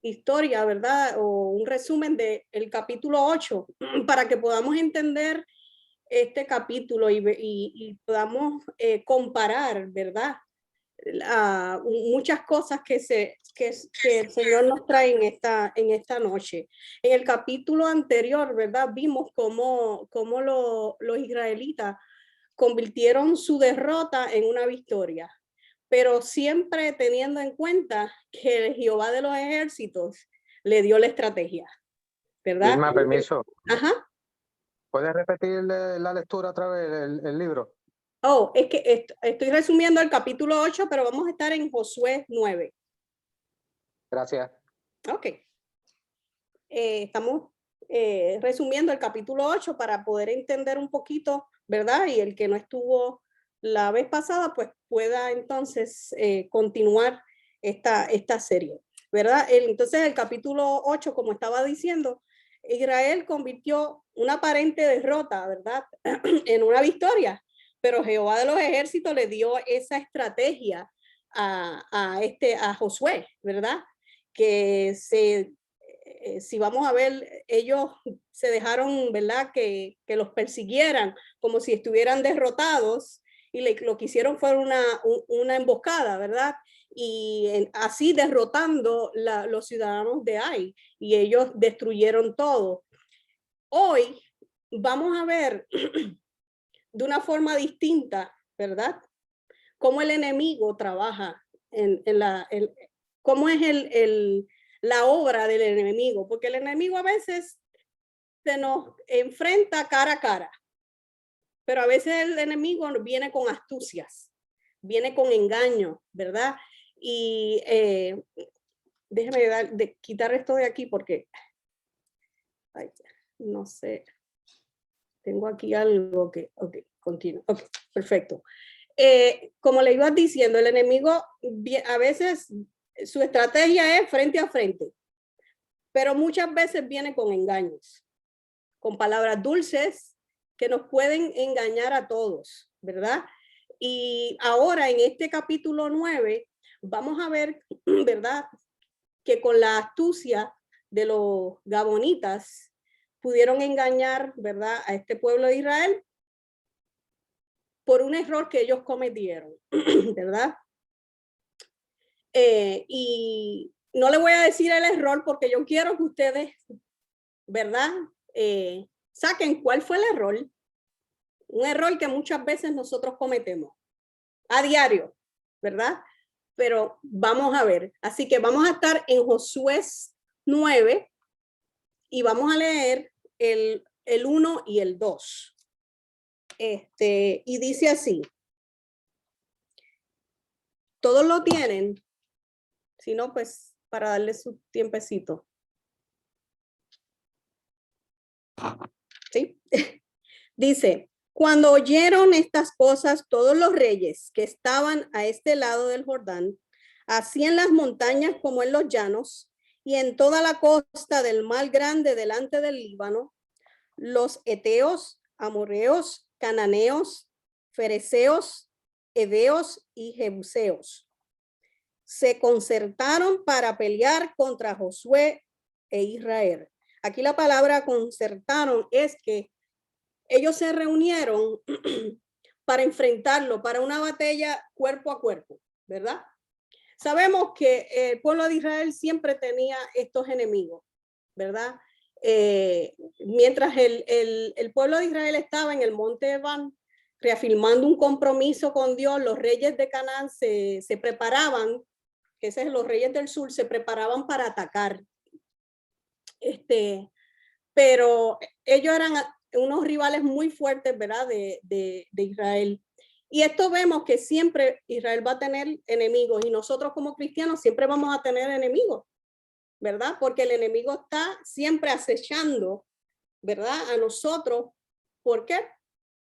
historia, ¿verdad? O un resumen del capítulo 8 para que podamos entender este capítulo y podamos comparar, ¿verdad? Muchas cosas que el Señor nos trae en esta noche. En el capítulo anterior, ¿verdad? Vimos cómo los israelitas convirtieron su derrota en una victoria, pero siempre teniendo en cuenta que el Jehová de los ejércitos le dio la estrategia, ¿verdad? Irma, permiso. Ajá. ¿Puedes repetir la lectura otra vez, el libro? Oh, es que estoy resumiendo el capítulo 8, pero vamos a estar en Josué 9. Gracias. Ok. Estamos resumiendo el capítulo 8 para poder entender un poquito, ¿verdad? Y el que no estuvo la vez pasada, pues pueda entonces continuar esta serie, ¿verdad? Entonces el capítulo 8, como estaba diciendo, Israel convirtió una aparente derrota, ¿verdad? En una victoria, pero Jehová de los ejércitos le dio esa estrategia a Josué, ¿verdad? Que si vamos a ver, ellos se dejaron, ¿verdad? Que los persiguieran como si estuvieran derrotados y lo que hicieron fue una emboscada, ¿verdad? Y así derrotando los ciudadanos de Ai y ellos destruyeron todo. Hoy vamos a ver de una forma distinta, ¿verdad? Cómo el enemigo trabaja cómo es la obra del enemigo, porque el enemigo a veces se nos enfrenta cara a cara, pero a veces el enemigo viene con astucias, viene con engaño, ¿verdad? Y déjeme quitar esto de aquí porque, ay, no sé, tengo aquí algo que, ok, continúo, ok, perfecto. Como le iba diciendo, el enemigo a veces su estrategia es frente a frente, pero muchas veces viene con engaños, con palabras dulces que nos pueden engañar a todos, ¿verdad? Y ahora en este capítulo 9 vamos a ver, ¿verdad? Que con la astucia de los gabonitas pudieron engañar, ¿verdad? A este pueblo de Israel por un error que ellos cometieron, ¿verdad? Y no le voy a decir el error porque yo quiero que ustedes, ¿verdad? Saquen cuál fue el error. Un error que muchas veces nosotros cometemos a diario, ¿verdad? Pero vamos a ver. Así que vamos a estar en Josué 9 y vamos a leer el 1 y el 2. Y dice así. Todos lo tienen. Si no, pues para darle su tiempecito. ¿Sí? Dice, cuando oyeron estas cosas, todos los reyes que estaban a este lado del Jordán, así en las montañas como en los llanos, y en toda la costa del mar grande delante del Líbano, los heteos, amorreos, cananeos, fereceos, heveos y jebuseos se concertaron para pelear contra Josué e Israel. Aquí la palabra concertaron es que ellos se reunieron para enfrentarlo, para una batalla cuerpo a cuerpo, ¿verdad? Sabemos que el pueblo de Israel siempre tenía estos enemigos, ¿verdad? Mientras el pueblo de Israel estaba en el monte Ebal, reafirmando un compromiso con Dios, los reyes de Canaán se preparaban, que esos los reyes del sur, se preparaban para atacar. Pero ellos eran unos rivales muy fuertes, ¿verdad? De Israel. Y esto vemos que siempre Israel va a tener enemigos y nosotros como cristianos siempre vamos a tener enemigos, ¿verdad? Porque el enemigo está siempre acechando, ¿verdad? A nosotros. ¿Por qué?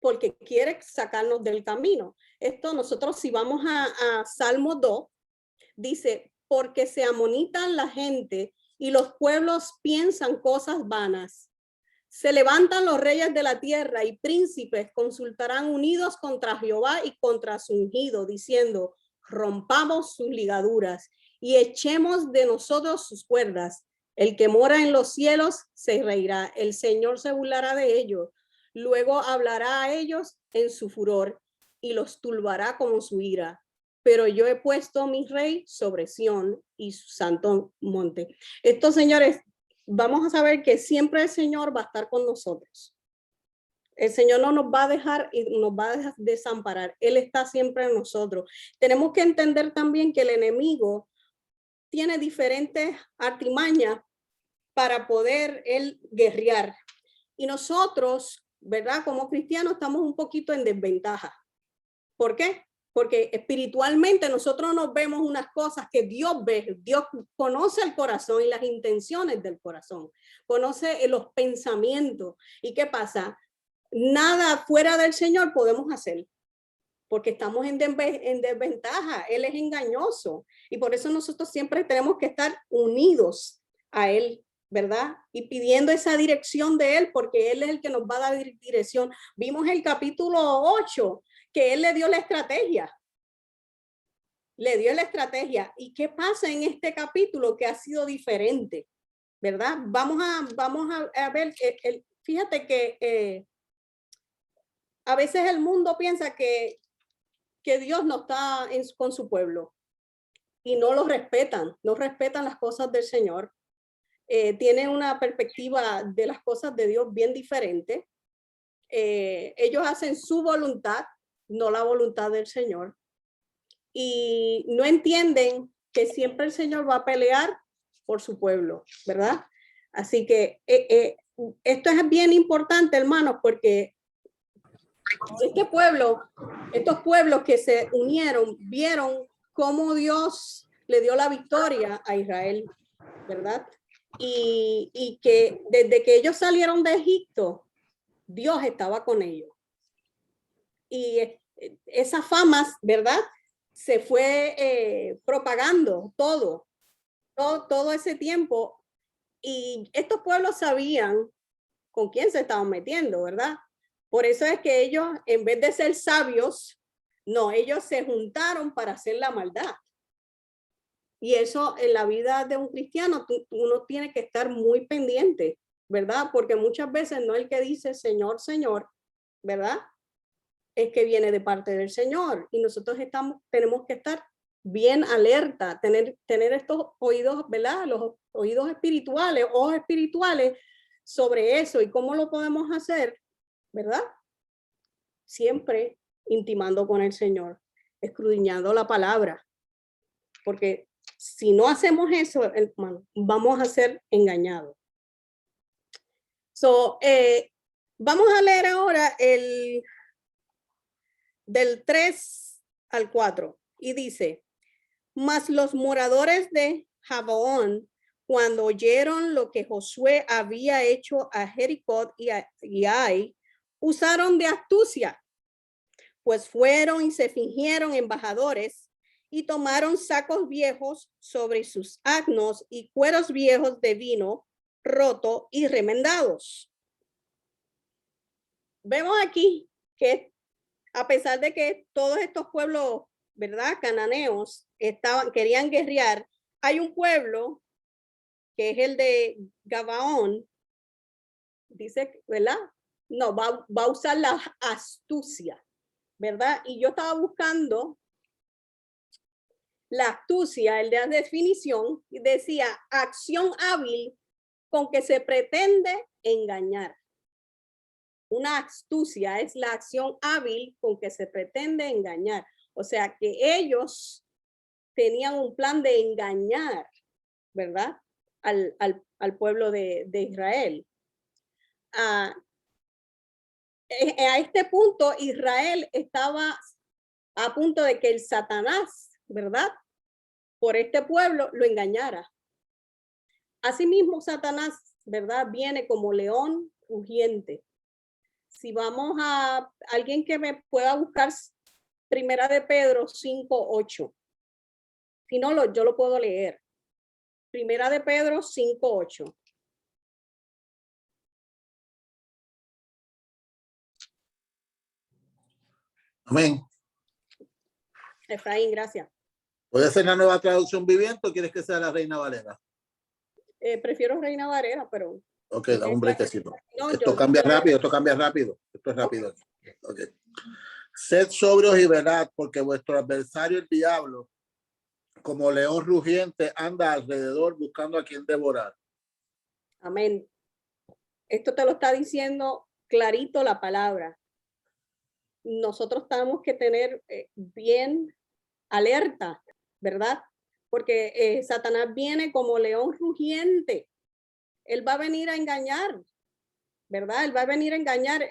Porque quiere sacarnos del camino. Esto nosotros si vamos a Salmo 2, dice, porque se amonitan la gente y los pueblos piensan cosas vanas. Se levantan los reyes de la tierra y príncipes consultarán unidos contra Jehová y contra su ungido, diciendo, rompamos sus ligaduras y echemos de nosotros sus cuerdas. El que mora en los cielos se reirá, el Señor se burlará de ellos, luego hablará a ellos en su furor y los turbará como su ira. Pero yo he puesto mi rey sobre Sión y su santo monte. Estos señores, vamos a saber que siempre el Señor va a estar con nosotros. El Señor no nos va a dejar y nos va a desamparar. Él está siempre en nosotros. Tenemos que entender también que el enemigo tiene diferentes artimañas para poder él guerrear. Y nosotros, ¿verdad? Como cristianos estamos un poquito en desventaja. ¿Por qué? Porque espiritualmente nosotros nos vemos unas cosas que Dios ve. Dios conoce el corazón y las intenciones del corazón. Conoce los pensamientos. ¿Y qué pasa? Nada fuera del Señor podemos hacer. Porque estamos en desventaja. Él es engañoso. Y por eso nosotros siempre tenemos que estar unidos a Él, ¿verdad? Y pidiendo esa dirección de Él, porque Él es el que nos va a dar dirección. Vimos el capítulo 8, que Él le dio la estrategia. Le dio la estrategia. ¿Y qué pasa en este capítulo que ha sido diferente? ¿Verdad? Vamos a ver, fíjate que a veces el mundo piensa que Dios no está con su pueblo y no lo respetan, no respetan las cosas del Señor. Tienen una perspectiva de las cosas de Dios bien diferente. Ellos hacen su voluntad, no la voluntad del Señor. Y no entienden que siempre el Señor va a pelear por su pueblo, ¿verdad? Así que esto es bien importante, hermanos, porque estos pueblos que se unieron, vieron cómo Dios le dio la victoria a Israel, ¿verdad? Y que desde que ellos salieron de Egipto, Dios estaba con ellos. Y esa fama, ¿verdad? Se fue propagando todo ese tiempo. Y estos pueblos sabían con quién se estaban metiendo, ¿verdad? Por eso es que ellos, en vez de ser sabios, no, ellos se juntaron para hacer la maldad. Y eso en la vida de un cristiano, uno tiene que estar muy pendiente, ¿verdad? Porque muchas veces no es el que dice Señor, Señor, ¿verdad? Es que viene de parte del Señor. Y nosotros tenemos que estar bien alerta, tener estos oídos, ¿verdad? Los oídos espirituales, ojos espirituales sobre eso. ¿Y cómo lo podemos hacer? ¿Verdad? Siempre intimando con el Señor, escudriñando la palabra. Porque si no hacemos eso, hermano, vamos a ser engañados. Vamos a leer ahora del 3 al 4. Y dice, mas los moradores de Gabaón, cuando oyeron lo que Josué había hecho a Jericó y Ai, usaron de astucia, pues fueron y se fingieron embajadores y tomaron sacos viejos sobre sus asnos y cueros viejos de vino roto y remendados. Vemos aquí que a pesar de que todos estos pueblos, ¿verdad? Cananeos querían guerrear, hay un pueblo que es el de Gabaón, dice, ¿verdad? No, va a usar la astucia, ¿verdad? Y yo estaba buscando la astucia, el de la definición, y decía acción hábil con que se pretende engañar. Una astucia es la acción hábil con que se pretende engañar. O sea que ellos tenían un plan de engañar, ¿verdad? Al pueblo de Israel. A este punto, Israel estaba a punto de que el Satanás, ¿verdad? Por este pueblo lo engañara. Asimismo, Satanás, ¿verdad? Viene como león rugiente. Si vamos a alguien que me pueda buscar Primera de Pedro 5:8. Si no, yo lo puedo leer. Primera de Pedro 5:8. Amén. Efraín, gracias. ¿Puede ser la nueva traducción viviente o quieres que sea la Reina Valera? Prefiero Reina Valera, pero... Ok, da un brequecito. No, Esto cambia rápido, esto cambia rápido. Esto es rápido. Okay. Sed sobrios y velad, porque vuestro adversario, el diablo, como león rugiente, anda alrededor buscando a quien devorar. Amén. Esto te lo está diciendo clarito la palabra. Nosotros tenemos que tener bien alerta, ¿verdad? Porque Satanás viene como león rugiente. Él va a venir a engañar, ¿verdad? Él va a venir a engañar.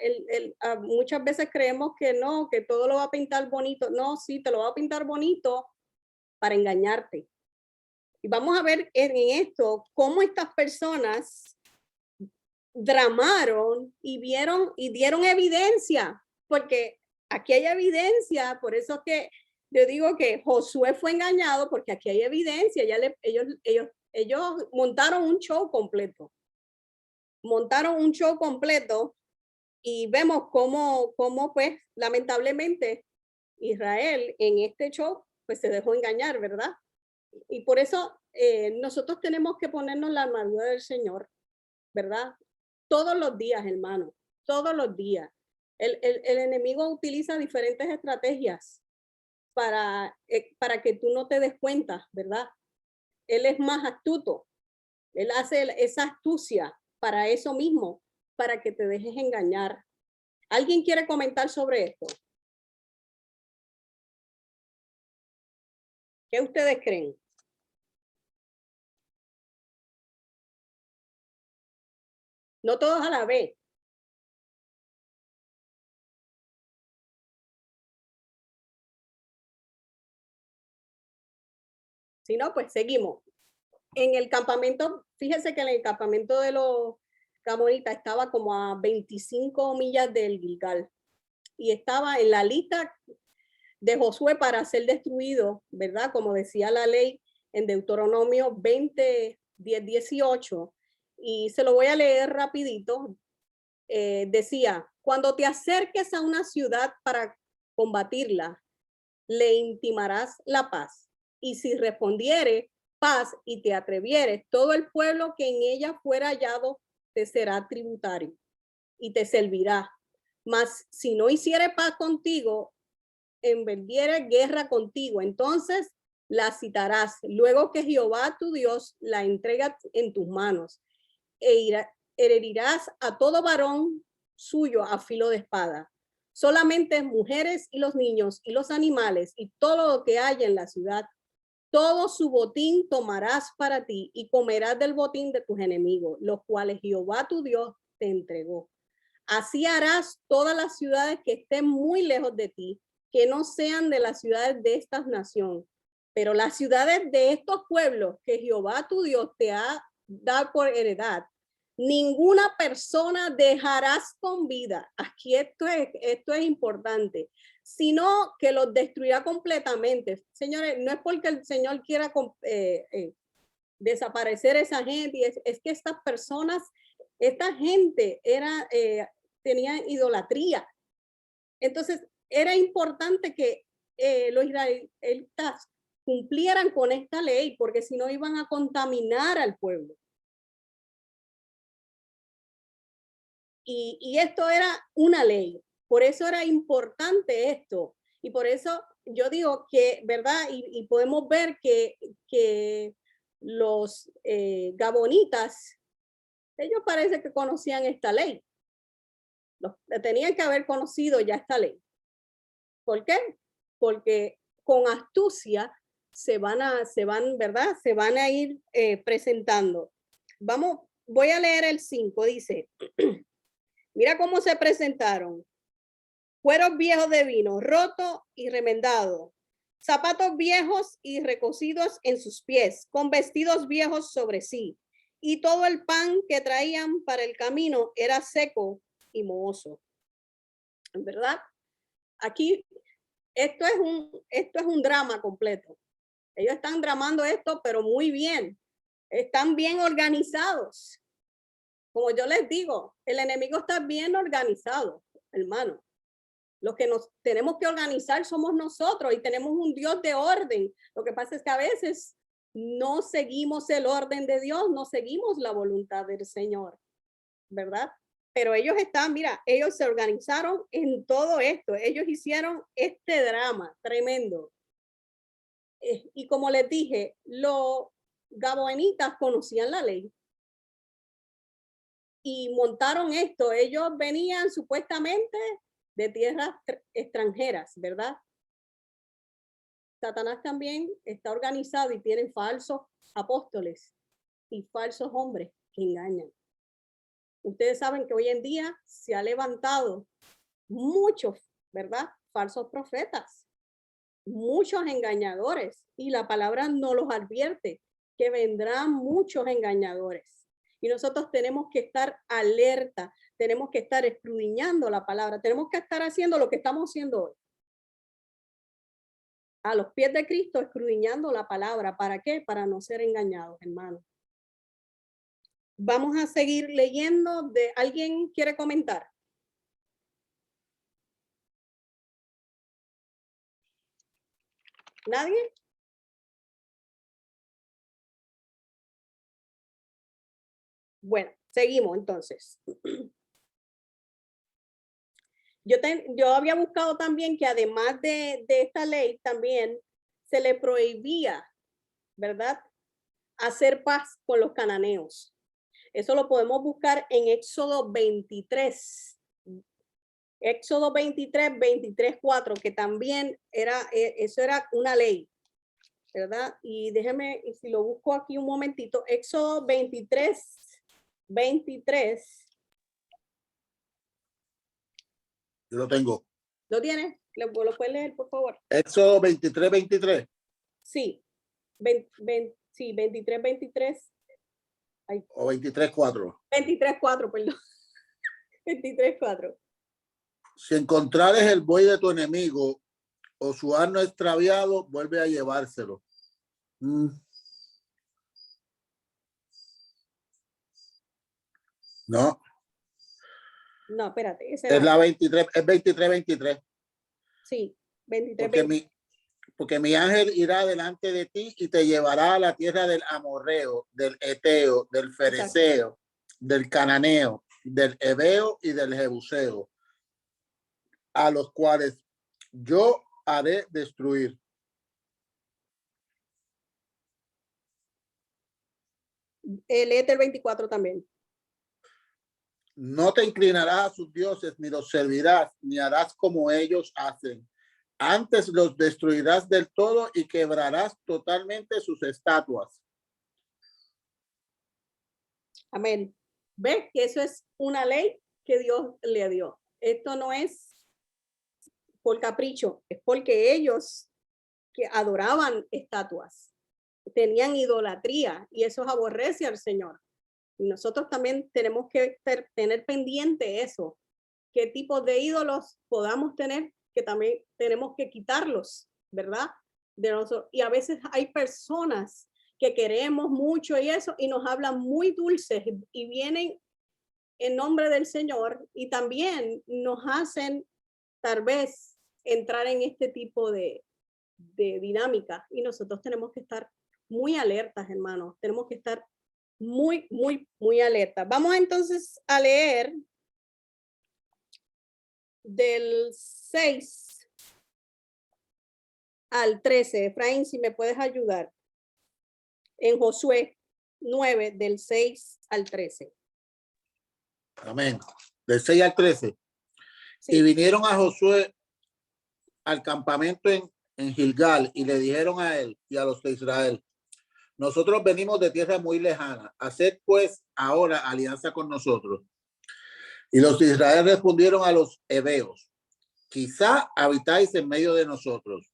Muchas veces creemos que no, que todo lo va a pintar bonito. No, sí, te lo va a pintar bonito para engañarte. Y vamos a ver en esto cómo estas personas dramaron y vieron y dieron evidencia, porque aquí hay evidencia, por eso es que yo digo que Josué fue engañado, porque aquí hay evidencia, ellos montaron un show completo. Montaron un show completo y vemos cómo pues lamentablemente Israel en este show pues se dejó engañar, ¿verdad? Y por eso nosotros tenemos que ponernos la armadura del Señor, ¿verdad? Todos los días, hermano, todos los días. El enemigo utiliza diferentes estrategias para que tú no te des cuenta, ¿verdad? Él es más astuto. Él hace esa astucia para eso mismo, para que te dejes engañar. ¿Alguien quiere comentar sobre esto? ¿Qué ustedes creen? No todos a la vez. Si no, pues seguimos. En el campamento, fíjense que en el campamento de los Gamonitas estaba como a 25 millas del Gilgal y estaba en la lista de Josué para ser destruido, ¿verdad? Como decía la ley en Deuteronomio 20, 10, 18. Y se lo voy a leer rapidito. Decía, cuando te acerques a una ciudad para combatirla, le intimarás la paz. Y si respondiere paz y te atrevieres, todo el pueblo que en ella fuera hallado te será tributario y te servirá. Mas si no hiciere paz contigo, emprendieres guerra contigo, entonces la citarás. Luego que Jehová tu Dios la entrega en tus manos e herirás a todo varón suyo a filo de espada. Solamente mujeres y los niños y los animales y todo lo que haya en la ciudad, todo su botín tomarás para ti y comerás del botín de tus enemigos, los cuales Jehová tu Dios te entregó. Así harás todas las ciudades que estén muy lejos de ti, que no sean de las ciudades de estas naciones, pero las ciudades de estos pueblos que Jehová tu Dios te ha dado por heredad, ninguna persona dejarás con vida. Aquí esto es importante, sino que los destruirá completamente. Señores, no es porque el Señor quiera desaparecer esa gente, es que estas personas, esta gente tenía idolatría. Entonces, era importante que los israelitas cumplieran con esta ley, porque si no iban a contaminar al pueblo. Y esto era una ley, por eso era importante esto. Y por eso yo digo que, ¿verdad? Y podemos ver que los gabonitas, ellos parece que conocían esta ley. Tenían que haber conocido ya esta ley. ¿Por qué? Porque con astucia ¿verdad? Se van a ir presentando. Voy a leer el 5, dice, mira cómo se presentaron. Cueros viejos de vino, roto y remendado, zapatos viejos y recocidos en sus pies, con vestidos viejos sobre sí, y todo el pan que traían para el camino era seco y mohoso. ¿Verdad? Aquí esto es un drama completo. Ellos están dramando esto, pero muy bien. Están bien organizados. Como yo les digo, el enemigo está bien organizado, hermano. Los que nos tenemos que organizar somos nosotros y tenemos un Dios de orden. Lo que pasa es que a veces no seguimos el orden de Dios, no seguimos la voluntad del Señor, ¿verdad? Pero ellos están, mira, ellos se organizaron en todo esto. Ellos hicieron este drama tremendo. Y como les dije, los gabaonitas conocían la ley y montaron esto. Ellos venían supuestamente de tierras extranjeras, ¿verdad? Satanás también está organizado y tienen falsos apóstoles y falsos hombres que engañan. Ustedes saben que hoy en día se ha levantado muchos, ¿verdad? Falsos profetas, muchos engañadores, y la palabra nos los advierte que vendrán muchos engañadores. Y nosotros tenemos que estar alerta, tenemos que estar escudriñando la palabra, tenemos que estar haciendo lo que estamos haciendo hoy. A los pies de Cristo, escudriñando la palabra. ¿Para qué? Para no ser engañados, hermanos. Vamos a seguir leyendo. ¿Alguien quiere comentar? ¿Nadie? Bueno, seguimos entonces. Yo había buscado también que además de esta ley también se le prohibía, ¿verdad?, hacer paz con los cananeos. Eso lo podemos buscar en Éxodo 23. Éxodo 23, 4, que también eso era una ley, ¿verdad? Y déjeme, si lo busco aquí un momentito, Éxodo 23. Yo lo tengo. ¿Lo tiene? ¿Lo puede leer, por favor? Éxodo 23. Sí, sí, 23. Ay. O 23:4. 23:4, perdón. 23:4. Si encontrares el buey de tu enemigo o su asno extraviado, vuelve a llevárselo. No. No, espérate. Es la 23, es 23. Sí, 23. Porque mi ángel irá delante de ti y te llevará a la tierra del amorreo, del eteo, del fereceo, del cananeo, del heveo y del jebuseo, a los cuales yo haré destruir. Léete el 24 también. No te inclinarás a sus dioses, ni los servirás, ni harás como ellos hacen. Antes los destruirás del todo y quebrarás totalmente sus estatuas. Amén. ¿Ves que eso es una ley que Dios le dio? Esto no es por capricho, es porque ellos que adoraban estatuas, tenían idolatría, y eso aborrece al Señor. Y nosotros también tenemos que tener pendiente eso, qué tipo de ídolos podamos tener, que también tenemos que quitarlos, ¿verdad? De nosotros. Y a veces hay personas que queremos mucho y eso, y nos hablan muy dulces y vienen en nombre del Señor y también nos hacen tal vez entrar en este tipo de dinámica, y nosotros tenemos que estar muy alertas, hermanos. Tenemos que estar muy alertas. Vamos entonces a leer del 6 al 13. Efraín, si me puedes ayudar. En Josué 9, del 6 al 13. Amén. Del 6 al 13. Sí. Y vinieron a Josué al campamento en Gilgal y le dijeron a él y a los de Israel: nosotros venimos de tierra muy lejana. Haced pues ahora alianza con nosotros. Y los de Israel respondieron a los heveos: quizá habitáis en medio de nosotros.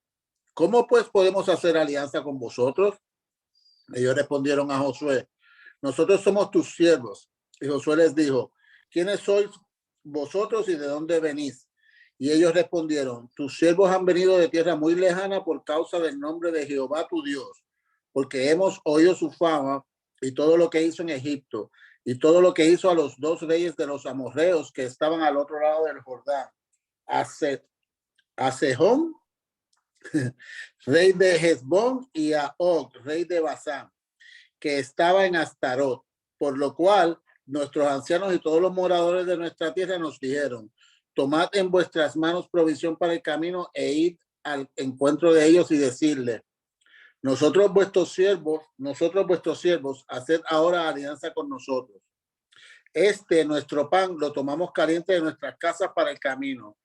¿Cómo pues podemos hacer alianza con vosotros? Ellos respondieron a Josué: nosotros somos tus siervos. Y Josué les dijo: ¿quiénes sois vosotros y de dónde venís? Y ellos respondieron: tus siervos han venido de tierra muy lejana por causa del nombre de Jehová tu Dios, porque hemos oído su fama y todo lo que hizo en Egipto y todo lo que hizo a los 2 reyes de los amorreos que estaban al otro lado del Jordán, a a Sejón, rey de Hesbón, y a Og, rey de Basán, que estaba en Astarot, por lo cual nuestros ancianos y todos los moradores de nuestra tierra nos dijeron: tomad en vuestras manos provisión para el camino e id al encuentro de ellos y decirle: nosotros vuestros siervos, haced ahora alianza con nosotros. Nuestro pan lo tomamos caliente de nuestras casas para el camino,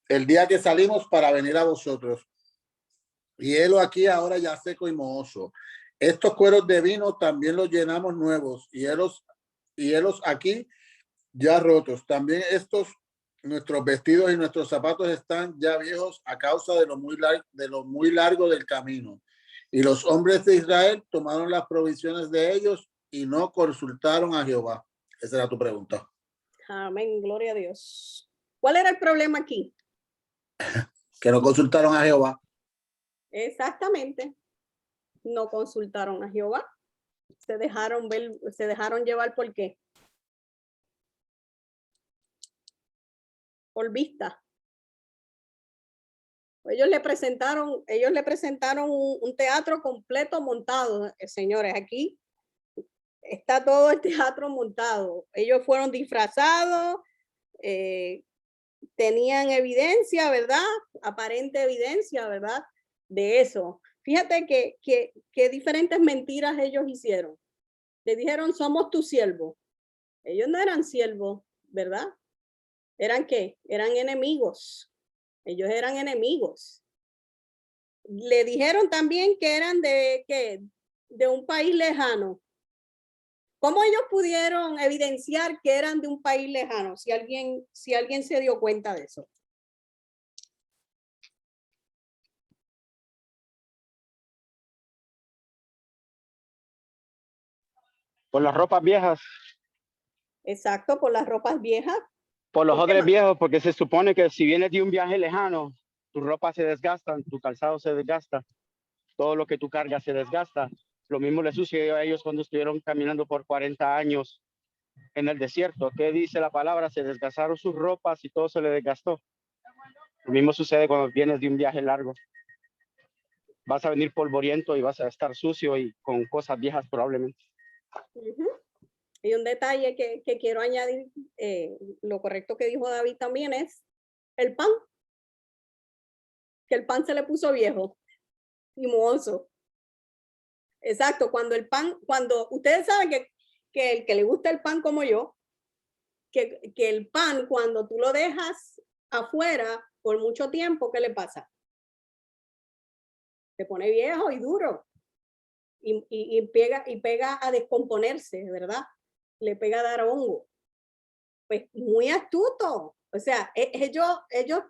el día que salimos para venir a vosotros. Y helo aquí ahora ya seco y mohoso. Estos cueros de vino también los llenamos nuevos, y helos aquí ya rotos. También nuestros vestidos y nuestros zapatos están ya viejos a causa de lo muy largo del camino. Y los hombres de Israel tomaron las provisiones de ellos y no consultaron a Jehová. Esa era tu pregunta. Amén, gloria a Dios. ¿Cuál era el problema aquí? Que no consultaron a Jehová. Exactamente. No consultaron a Jehová. Se dejaron llevar ¿por qué? Por vista. Ellos le presentaron un teatro completo montado, señores. Aquí está todo el teatro montado. Ellos fueron disfrazados, tenían evidencia, ¿verdad? Aparente evidencia, ¿verdad? De eso. Fíjate que diferentes mentiras ellos hicieron. Le dijeron: somos tu siervo. Ellos no eran siervos, ¿verdad? ¿Eran qué? Eran enemigos. Ellos eran enemigos. Le dijeron también que eran de un país lejano. ¿Cómo ellos pudieron evidenciar que eran de un país lejano? Si alguien se dio cuenta de eso. Por las ropas viejas. Exacto, por las ropas viejas. Por los odres viejos, porque se supone que si vienes de un viaje lejano, tus ropas se desgastan, tu calzado se desgasta, todo lo que tú cargas se desgasta. Lo mismo le sucedió a ellos cuando estuvieron caminando por 40 años en el desierto. ¿Qué dice la palabra? Se desgastaron sus ropas y todo se le desgastó. Lo mismo sucede cuando vienes de un viaje largo. Vas a venir polvoriento y vas a estar sucio y con cosas viejas probablemente. Y un detalle que quiero añadir, lo correcto que dijo David también es el pan. Que el pan se le puso viejo y mohoso. Exacto, cuando ustedes saben que el que le gusta el pan como yo, que el pan cuando tú lo dejas afuera por mucho tiempo, ¿qué le pasa? Se pone viejo y duro y pega a descomponerse, ¿verdad? Le pega a dar hongo. Pues muy astuto. O sea, ellos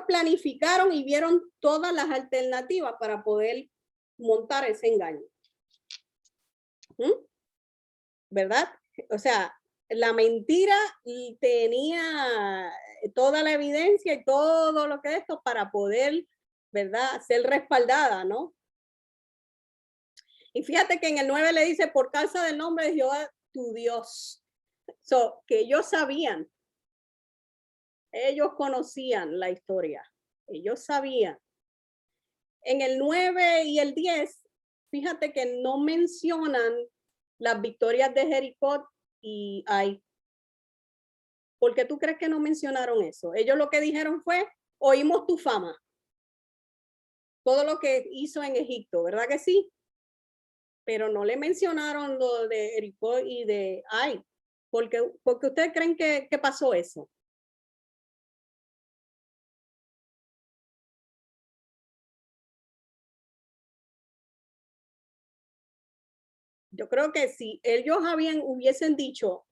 planificaron y vieron todas las alternativas para poder montar ese engaño. ¿Verdad? O sea, la mentira tenía toda la evidencia y todo lo que esto para poder, ¿verdad?, ser respaldada, ¿no? Y fíjate que en el 9 le dice: por causa del nombre de Jehová tu Dios. Que ellos sabían, ellos conocían la historia, ellos sabían. En el 9 y el 10, fíjate que no mencionan las victorias de Jericó y Ai. ¿Por qué tú crees que no mencionaron eso? Ellos lo que dijeron fue: oímos tu fama. Todo lo que hizo en Egipto, ¿verdad que sí? Pero no le mencionaron lo de Jericó y de Ai. Porque ustedes creen que pasó eso. Yo creo que si ellos hubiesen dicho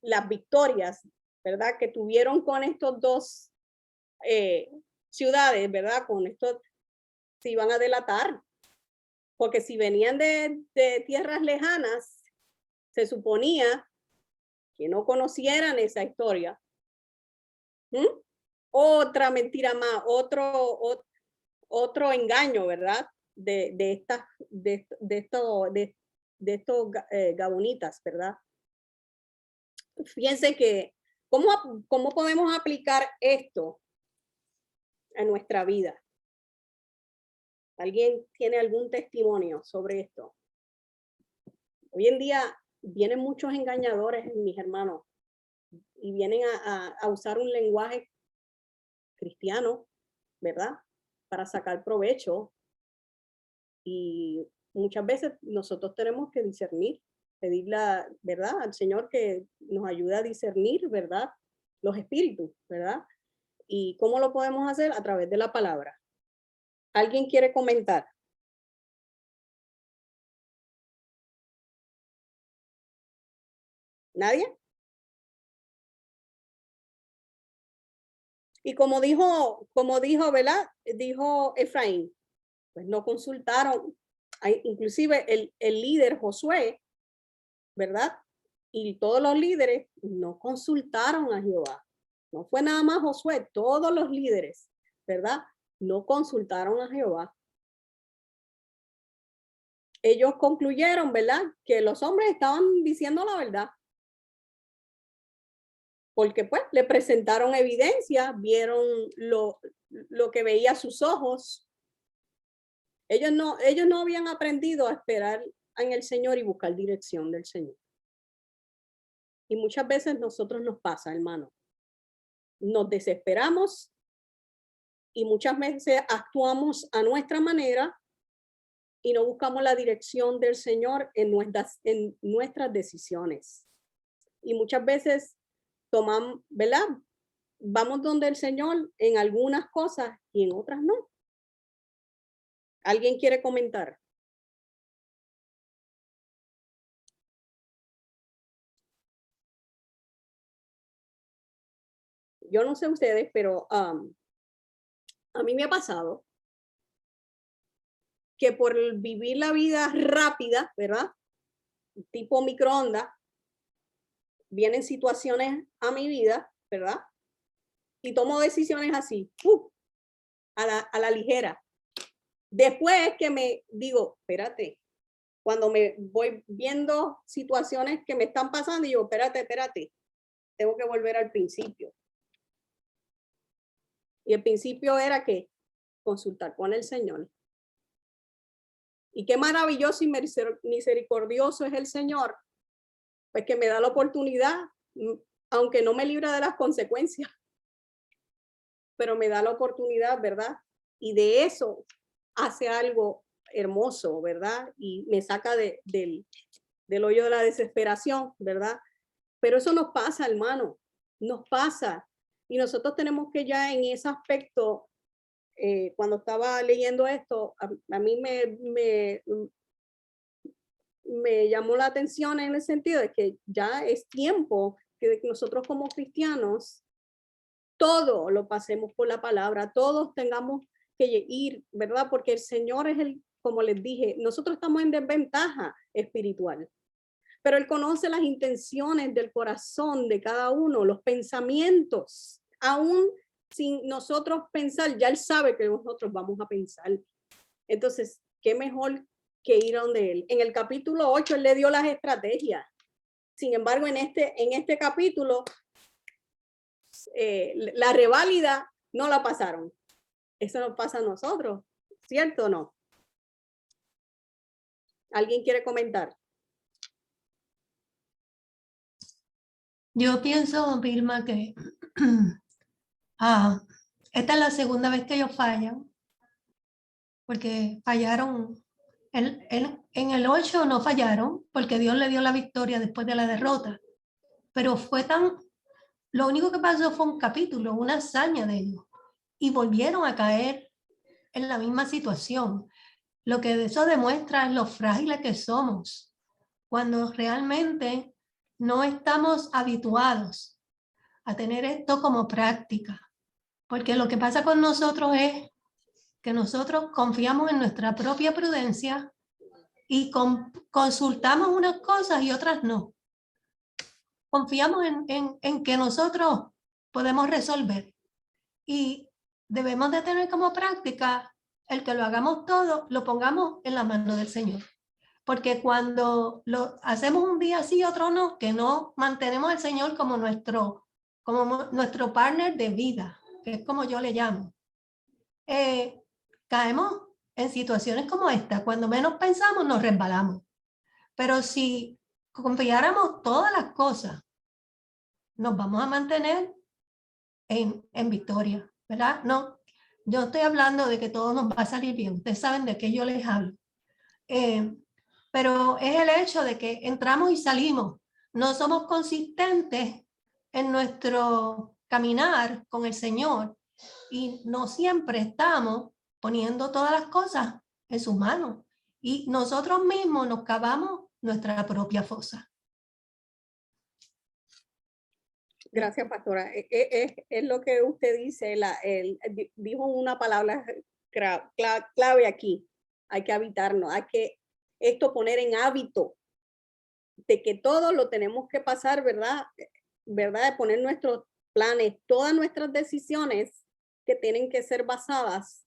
las victorias, ¿verdad?, que tuvieron con estos dos ciudades, ¿verdad?, con esto se iban a delatar. Porque si venían de tierras lejanas, se suponía que no conocieran esa historia. Otra mentira más, otro engaño, ¿verdad? De estos gabonitas, ¿verdad? Fíjense que, ¿cómo podemos aplicar esto en nuestra vida. ¿Alguien tiene algún testimonio sobre esto? Hoy en día vienen muchos engañadores, mis hermanos, y vienen a usar un lenguaje cristiano, ¿verdad? Para sacar provecho. Y muchas veces nosotros tenemos que discernir, pedir la verdad al Señor que nos ayude a discernir, ¿verdad? Los espíritus, ¿verdad? ¿Y cómo lo podemos hacer? A través de la palabra. ¿Alguien quiere comentar? ¿Nadie? Y como dijo, ¿verdad? Dijo Efraín, pues no consultaron, inclusive el líder Josué, ¿verdad? Y todos los líderes no consultaron a Jehová. No fue nada más Josué, todos los líderes, ¿verdad? No consultaron a Jehová. Ellos concluyeron, ¿verdad? Que los hombres estaban diciendo la verdad. Porque pues le presentaron evidencia, vieron lo que veía sus ojos. Ellos no habían aprendido a esperar en el Señor y buscar dirección del Señor. Y muchas veces nosotros nos pasa, hermano. Nos desesperamos y muchas veces actuamos a nuestra manera y no buscamos la dirección del Señor en nuestras decisiones. Y muchas veces tomamos, ¿verdad? Vamos donde el Señor en algunas cosas y en otras no. ¿Alguien quiere comentar? Yo no sé ustedes, pero a mí me ha pasado que por vivir la vida rápida, ¿verdad? Tipo microondas, vienen situaciones a mi vida, ¿verdad? Y tomo decisiones así, a la ligera. Después que me digo, espérate, cuando me voy viendo situaciones que me están pasando, digo, espérate, tengo que volver al principio. Y el principio era que consultar con el Señor. Y qué maravilloso y misericordioso es el Señor, pues que me da la oportunidad, aunque no me libra de las consecuencias, pero me da la oportunidad, ¿verdad? Y de eso hace algo hermoso, ¿verdad? Y me saca del hoyo de la desesperación, ¿verdad? Pero eso nos pasa, hermano, nos pasa. Y nosotros tenemos que ya en ese aspecto, cuando estaba leyendo esto, a mí me llamó la atención en el sentido de que ya es tiempo que nosotros como cristianos todo lo pasemos por la palabra, todos tengamos que ir, ¿verdad? Porque el Señor es como les dije, nosotros estamos en desventaja espiritual, pero Él conoce las intenciones del corazón de cada uno, los pensamientos, aún sin nosotros pensar, ya Él sabe que nosotros vamos a pensar. Entonces, ¿qué mejor que ir a donde Él? En el capítulo 8 Él le dio las estrategias. Sin embargo, en este capítulo, la reválida no la pasaron. Eso nos pasa a nosotros, ¿cierto o no? ¿Alguien quiere comentar? Yo pienso, Vilma, que esta es la segunda vez que ellos fallan, porque fallaron. En el 8 no fallaron, porque Dios le dio la victoria después de la derrota, pero lo único que pasó fue un capítulo, una hazaña de ellos, y volvieron a caer en la misma situación. Lo que eso demuestra es lo frágiles que somos, cuando realmente no estamos habituados a tener esto como práctica. Porque lo que pasa con nosotros es que nosotros confiamos en nuestra propia prudencia y consultamos unas cosas y otras no. Confiamos en que nosotros podemos resolver y debemos de tener como práctica el que lo hagamos todo, lo pongamos en la mano del Señor. Porque cuando lo hacemos un día sí y otro no, que no mantenemos al Señor como nuestro partner de vida, que es como yo le llamo. caemos en situaciones como esta. Cuando menos pensamos, nos resbalamos. Pero si confiáramos todas las cosas, nos vamos a mantener en victoria, ¿verdad? No, yo estoy hablando de que todo nos va a salir bien. Ustedes saben de qué yo les hablo. Pero es el hecho de que entramos y salimos. No somos consistentes en nuestro caminar con el Señor y no siempre estamos poniendo todas las cosas en sus manos. Y nosotros mismos nos cavamos nuestra propia fosa. Gracias, pastora. Es lo que usted dice, dijo una palabra clave aquí. Hay que habitarnos, hay que poner en hábito de que todo lo tenemos que pasar, ¿verdad? ¿Verdad? De poner nuestros planes, todas nuestras decisiones que tienen que ser basadas,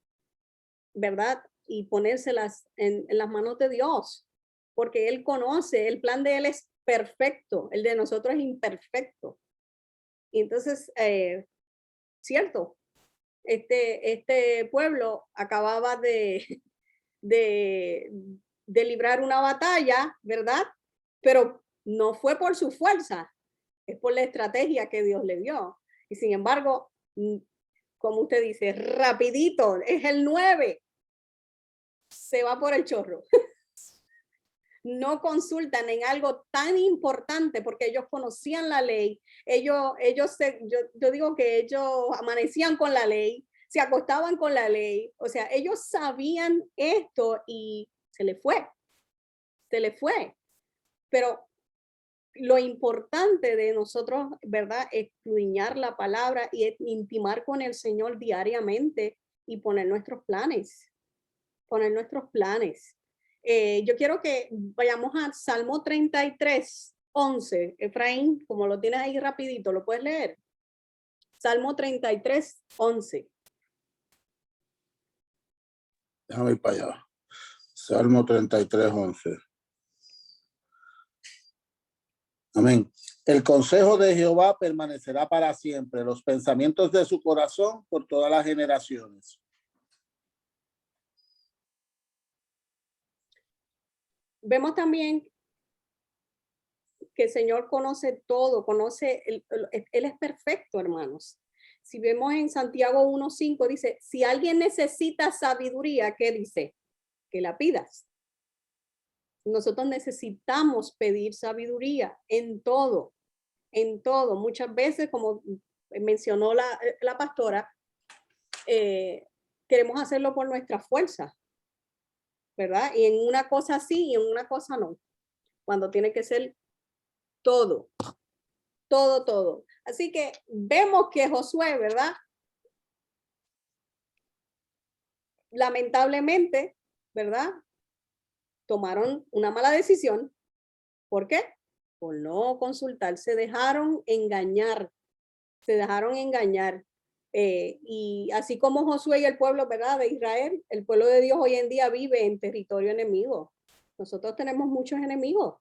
¿verdad? Y ponérselas en las manos de Dios, porque Él conoce, el plan de Él es perfecto, el de nosotros es imperfecto. Y entonces, cierto, este pueblo acababa de librar una batalla, ¿verdad? Pero no fue por su fuerza, es por la estrategia que Dios le dio. Y sin embargo, como usted dice, rapidito, es el 9, se va por el chorro. No consultan en algo tan importante porque ellos conocían la ley. Yo digo que ellos amanecían con la ley, se acostaban con la ley. O sea, ellos sabían esto y se le fue. Pero lo importante de nosotros, ¿verdad? Escudriñar la palabra y intimar con el Señor diariamente y poner nuestros planes. Yo quiero que vayamos a Salmo 33, 11. Efraín, como lo tienes ahí rapidito, ¿lo puedes leer? Salmo 33, 11. Déjame ir para allá. Salmo 33, 11. Amén. El consejo de Jehová permanecerá para siempre, los pensamientos de su corazón por todas las generaciones. Vemos también que el Señor conoce todo, Él es perfecto, hermanos. Si vemos en Santiago 1:5, dice, si alguien necesita sabiduría, ¿qué dice? Que la pidas. Nosotros necesitamos pedir sabiduría en todo. Muchas veces, como mencionó la pastora, queremos hacerlo por nuestra fuerza, ¿verdad? Y en una cosa sí y en una cosa no. Cuando tiene que ser todo. Así que vemos que Josué, ¿verdad? Lamentablemente, ¿verdad? Tomaron una mala decisión. ¿Por qué? Por no consultar. Se dejaron engañar. Y así como Josué y el pueblo, ¿verdad? De Israel, el pueblo de Dios hoy en día vive en territorio enemigo. Nosotros tenemos muchos enemigos.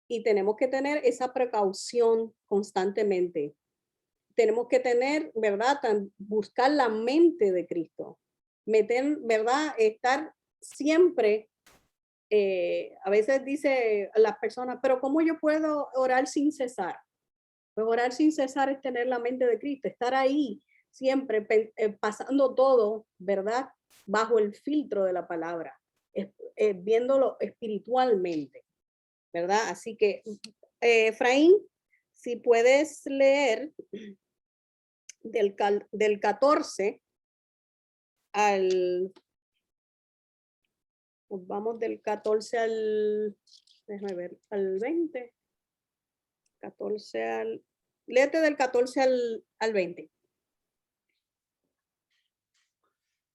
Y tenemos que tener esa precaución constantemente. Tenemos que tener, ¿verdad? Buscar la mente de Cristo. ¿Verdad? Estar siempre, a veces dice las personas, pero ¿cómo yo puedo orar sin cesar? Pues orar sin cesar es tener la mente de Cristo, estar ahí siempre pasando todo, ¿verdad? Bajo el filtro de la palabra, viéndolo espiritualmente. ¿Verdad? Así que, Efraín, si puedes leer del 14 al, pues vamos del 14 al, déjame ver, al 20, 14 al, léete del 14 al 20.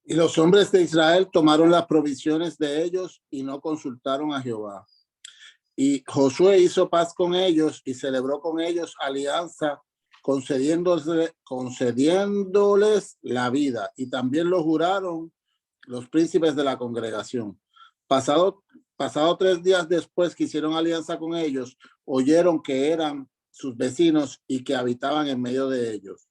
Y los hombres de Israel tomaron las provisiones de ellos y no consultaron a Jehová. Y Josué hizo paz con ellos y celebró con ellos alianza, concediéndoles la vida. Y también lo juraron los príncipes de la congregación. Pasado 3 días después que hicieron alianza con ellos, oyeron que eran sus vecinos y que habitaban en medio de ellos.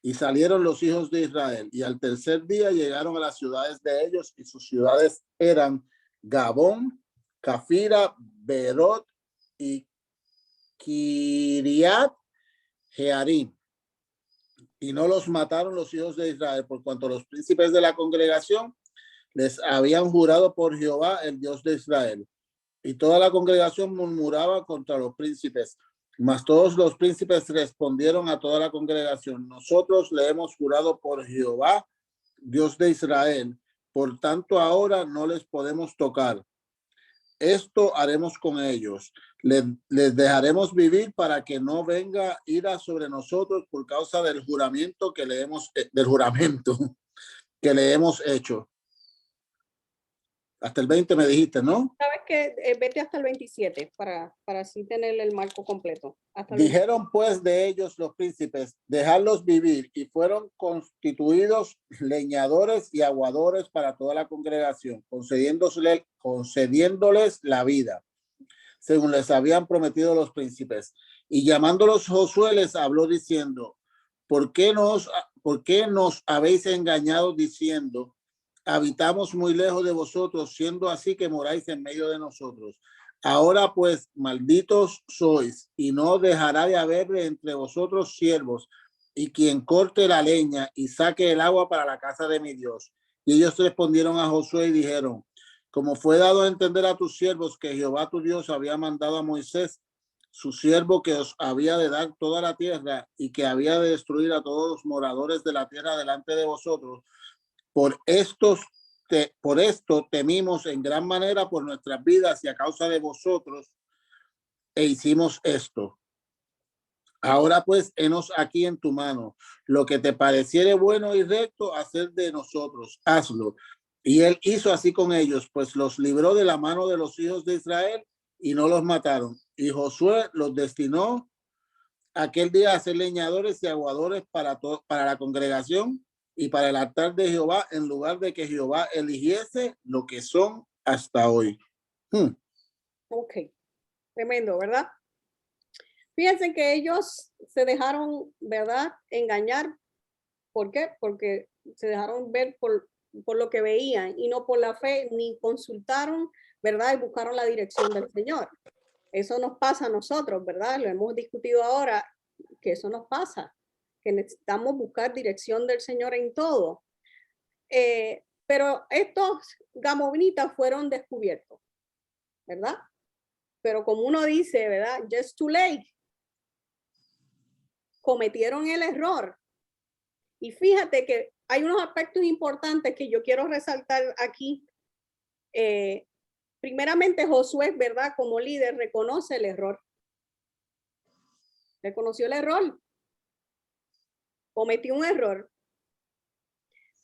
Y salieron los hijos de Israel, y al tercer día llegaron a las ciudades de ellos, y sus ciudades eran Gabón, Cafira, Berot y Kiriat Jearim. Y no los mataron los hijos de Israel, por cuanto los príncipes de la congregación les habían jurado por Jehová, el Dios de Israel. Y toda la congregación murmuraba contra los príncipes. Mas todos los príncipes respondieron a toda la congregación: nosotros le hemos jurado por Jehová, Dios de Israel. Por tanto, ahora no les podemos tocar. Esto haremos con ellos. Les dejaremos vivir para que no venga ira sobre nosotros por causa del juramento que le hemos hecho. Hasta el 20 me dijiste, ¿no? Sabes que vete hasta el 27 para así tener el marco completo. Hasta el Dijeron pues de ellos los príncipes: dejarlos vivir, y fueron constituidos leñadores y aguadores para toda la congregación, concediéndoles la vida, según les habían prometido los príncipes. Y llamándolos Josué les habló diciendo: ¿Por qué nos habéis engañado diciendo: habitamos muy lejos de vosotros, siendo así que moráis en medio de nosotros? Ahora pues, malditos sois, y no dejará de haber entre vosotros siervos, y quien corte la leña y saque el agua para la casa de mi Dios. Y ellos respondieron a Josué y dijeron: como fue dado a entender a tus siervos que Jehová tu Dios había mandado a Moisés, su siervo, que os había de dar toda la tierra, y que había de destruir a todos los moradores de la tierra delante de vosotros, por esto temimos en gran manera por nuestras vidas y a causa de vosotros, e hicimos esto. Ahora pues, henos aquí en tu mano. Lo que te pareciere bueno y recto hacer de nosotros, hazlo. Y él hizo así con ellos, pues los libró de la mano de los hijos de Israel y no los mataron. Y Josué los destinó aquel día a ser leñadores y aguadores para la congregación y para el altar de Jehová, en lugar de que Jehová eligiese lo que son hasta hoy. Ok, tremendo, ¿verdad? Fíjense que ellos se dejaron, ¿verdad?, engañar. ¿Por qué? Porque se dejaron ver por lo que veían y no por la fe, ni consultaron, ¿verdad?, y buscaron la dirección del Señor. Eso nos pasa a nosotros, ¿verdad? Lo hemos discutido ahora, que eso nos pasa, que necesitamos buscar dirección del Señor en todo. Pero estos gamonitas fueron descubiertos, ¿verdad? Pero como uno dice, ¿verdad? Just too late. Cometieron el error. Y fíjate que hay unos aspectos importantes que yo quiero resaltar aquí. Primeramente, Josué, ¿verdad? Como líder, reconoce el error. Reconoció el error. Cometió un error,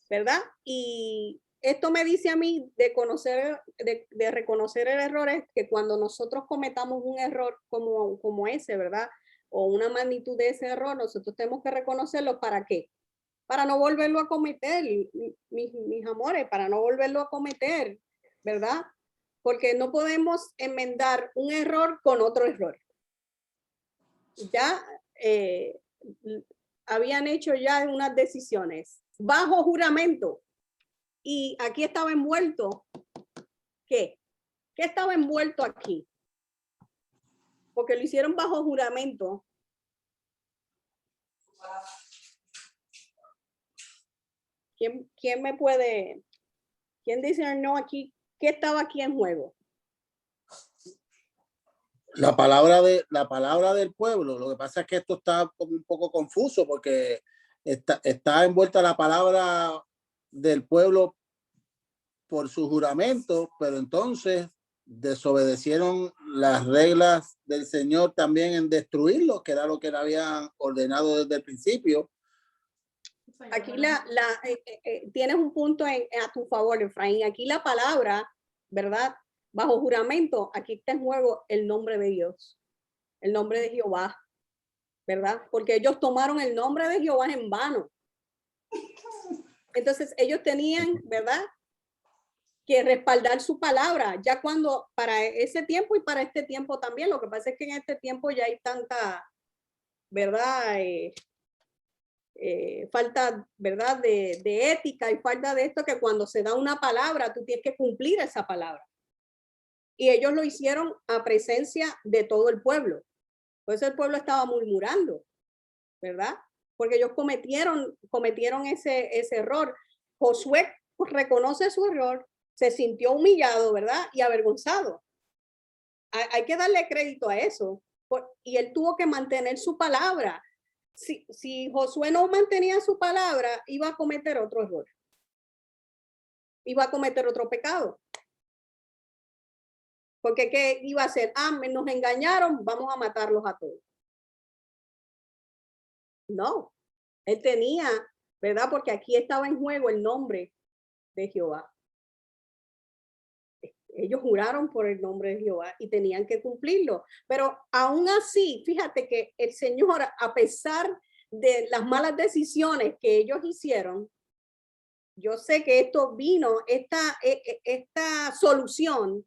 ¿verdad? Y esto me dice a mí de reconocer el error, es que cuando nosotros cometamos un error como ese, ¿verdad? O una magnitud de ese error, nosotros tenemos que reconocerlo. ¿Para qué? Para no volverlo a cometer, mis amores, para no volverlo a cometer, ¿verdad? Porque no podemos enmendar un error con otro error. Ya habían hecho ya unas decisiones bajo juramento. Y aquí estaba envuelto, ¿qué? ¿Qué estaba envuelto aquí? Porque lo hicieron bajo juramento. ¿Quién me puede, quién dice no aquí? ¿Qué estaba aquí en juego? La palabra del pueblo. Lo que pasa es que esto está como un poco confuso porque está envuelta la palabra del pueblo por su juramento, pero entonces desobedecieron las reglas del Señor también en destruirlo, que era lo que le habían ordenado desde el principio. Aquí tienes un punto a tu favor, Efraín. Aquí la palabra, ¿verdad? Bajo juramento, aquí está en juego el nombre de Dios, el nombre de Jehová, ¿verdad? Porque ellos tomaron el nombre de Jehová en vano. Entonces ellos tenían, ¿verdad?, que respaldar su palabra, ya cuando para ese tiempo y para este tiempo también. Lo que pasa es que en este tiempo ya hay tanta, ¿verdad?, falta, ¿verdad?, de ética y falta de esto, que cuando se da una palabra, tú tienes que cumplir esa palabra. Y ellos lo hicieron a presencia de todo el pueblo. Pues el pueblo estaba murmurando, ¿verdad? Porque ellos cometieron ese error. Josué reconoce su error, se sintió humillado, ¿verdad? Y avergonzado. Hay que darle crédito a eso. Y él tuvo que mantener su palabra. Si Josué no mantenía su palabra, iba a cometer otro error. Iba a cometer otro pecado. Porque ¿qué iba a hacer? Nos engañaron, vamos a matarlos a todos. No, él tenía, ¿verdad? Porque aquí estaba en juego el nombre de Jehová. Ellos juraron por el nombre de Jehová y tenían que cumplirlo. Pero aún así, fíjate que el Señor, a pesar de las malas decisiones que ellos hicieron, yo sé que esto vino, esta solución,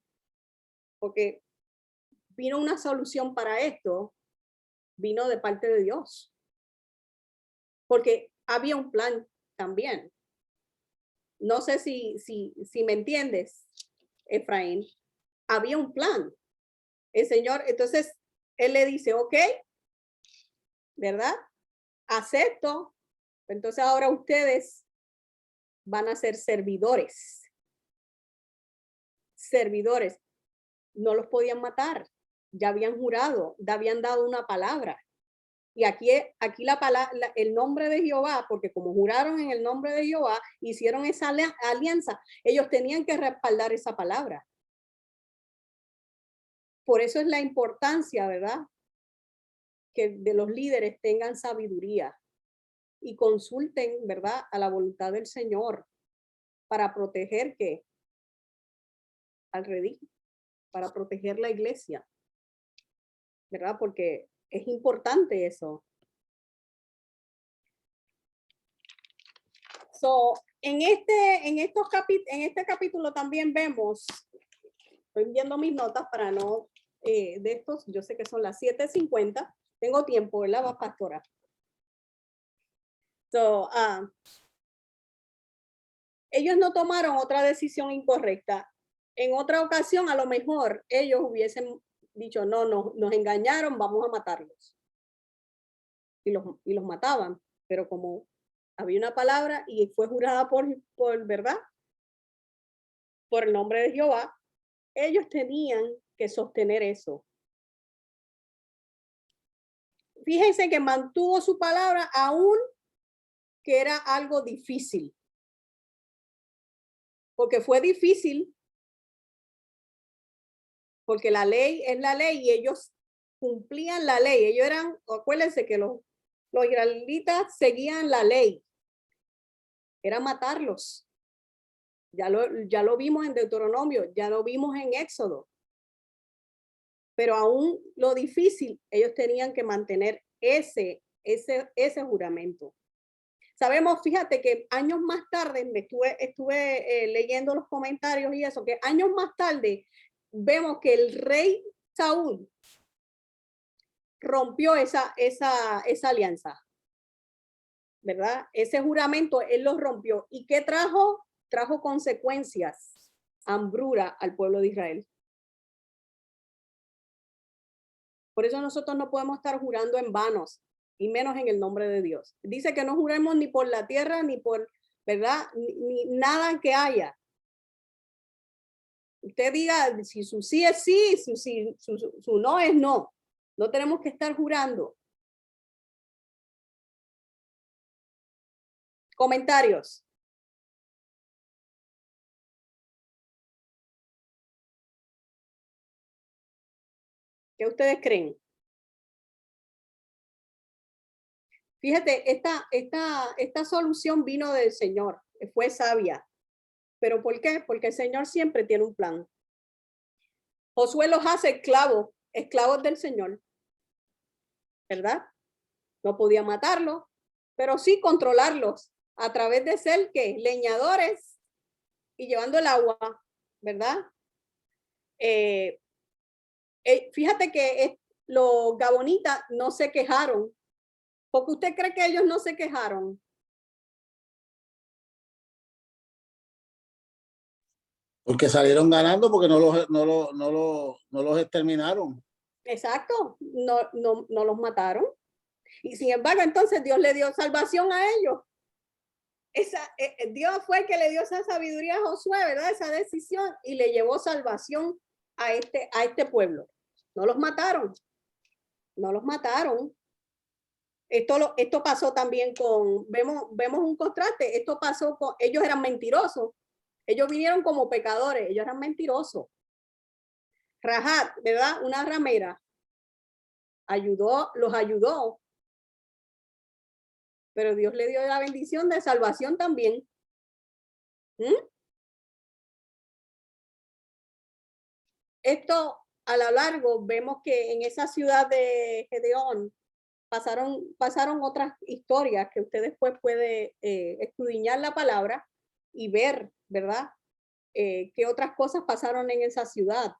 porque vino una solución para esto, vino de parte de Dios. Porque había un plan también. No sé si me entiendes, Efraín. Había un plan. El Señor, entonces, Él le dice, ok, ¿verdad? Acepto. Entonces ahora ustedes van a ser servidores. Servidores. No los podían matar. Ya habían jurado, ya habían dado una palabra. Y aquí la palabra, el nombre de Jehová, porque como juraron en el nombre de Jehová, hicieron esa alianza, ellos tenían que respaldar esa palabra. Por eso es la importancia, ¿verdad?, que de los líderes tengan sabiduría y consulten, ¿verdad?, a la voluntad del Señor para proteger ¿qué? Al redil, para proteger la iglesia, ¿verdad? Porque es importante eso. So, en este capítulo también vemos, estoy viendo mis notas para no, de estos, yo sé que son las 7:50, tengo tiempo, ¿verdad, pastora? So, ellos no tomaron otra decisión incorrecta. En otra ocasión, a lo mejor, ellos hubiesen dicho, no, nos engañaron, vamos a matarlos. Y los mataban, pero como había una palabra y fue jurada por verdad, por el nombre de Jehová, ellos tenían que sostener eso. Fíjense que mantuvo su palabra aún que era algo difícil. Porque fue difícil, porque la ley es la ley y ellos cumplían la ley. Ellos eran, acuérdense que los israelitas seguían la ley. Era matarlos. Ya lo vimos en Deuteronomio, ya lo vimos en Éxodo. Pero aún lo difícil, ellos tenían que mantener ese juramento. Sabemos, fíjate que años más tarde, estuve leyendo los comentarios y eso, que años más tarde vemos que el rey Saúl rompió esa alianza, ¿verdad? Ese juramento, él lo rompió. ¿Y qué trajo? Trajo consecuencias, hambruna al pueblo de Israel. Por eso nosotros no podemos estar jurando en vanos, y menos en el nombre de Dios. Dice que no juremos ni por la tierra, ni por, ¿verdad? Ni nada que haya. Usted diga si su sí es sí, su no es no. No tenemos que estar jurando. Comentarios. ¿Qué ustedes creen? Fíjate, esta solución vino del Señor, fue sabia. ¿Pero por qué? Porque el Señor siempre tiene un plan. Josué los hace esclavos del Señor, ¿verdad? No podía matarlos, pero sí controlarlos a través de ser ¿qué? Leñadores y llevando el agua, ¿verdad? Fíjate que los gabonitas no se quejaron ¿Por qué usted cree que ellos no se quejaron? Porque salieron ganando, porque no los exterminaron. Exacto, no los mataron. Y sin embargo, entonces Dios le dio salvación a ellos. Dios fue el que le dio esa sabiduría a Josué, ¿verdad? Esa decisión, y le llevó salvación a este pueblo. No los mataron. No los mataron. Esto pasó también vemos un contraste. Esto pasó con, ellos eran mentirosos. Ellos vinieron como pecadores, ellos eran mentirosos. Rahab, ¿verdad? Una ramera, los ayudó. Pero Dios le dio la bendición de salvación también. Esto, a lo largo, vemos que en esa ciudad de Gedeón pasaron otras historias que usted después puede escudriñar la palabra y ver, ¿verdad? Qué otras cosas pasaron en esa ciudad.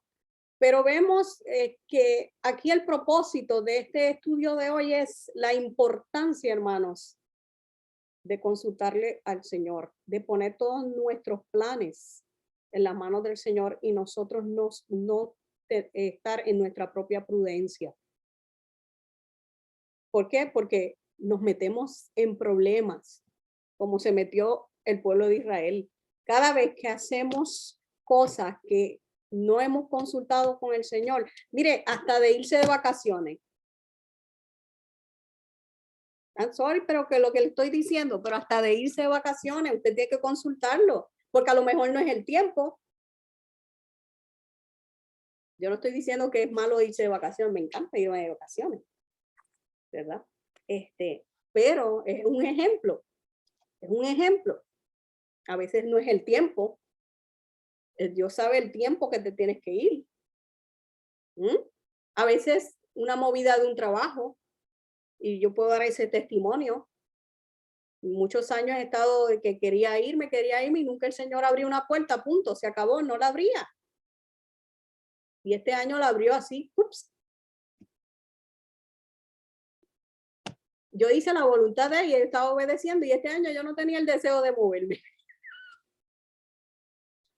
Pero vemos que aquí el propósito de este estudio de hoy es la importancia, hermanos, de consultarle al Señor, de poner todos nuestros planes en las manos del Señor y nosotros no estar en nuestra propia prudencia. ¿Por qué? Porque nos metemos en problemas, como se metió el pueblo de Israel. Cada vez que hacemos cosas que no hemos consultado con el Señor, mire, hasta de irse de vacaciones. I'm sorry, pero que lo que le estoy diciendo, pero hasta de irse de vacaciones, usted tiene que consultarlo, porque a lo mejor no es el tiempo. Yo no estoy diciendo que es malo irse de vacaciones, me encanta irme de vacaciones, ¿verdad? Pero es un ejemplo, A veces no es el tiempo. Dios sabe el tiempo que te tienes que ir. A veces una movida de un trabajo, y yo puedo dar ese testimonio. Muchos años he estado de que quería irme y nunca el Señor abrió una puerta, punto, se acabó, no la abría. Y este año la abrió así, ups. Yo hice la voluntad de él y él estaba obedeciendo, y este año yo no tenía el deseo de moverme.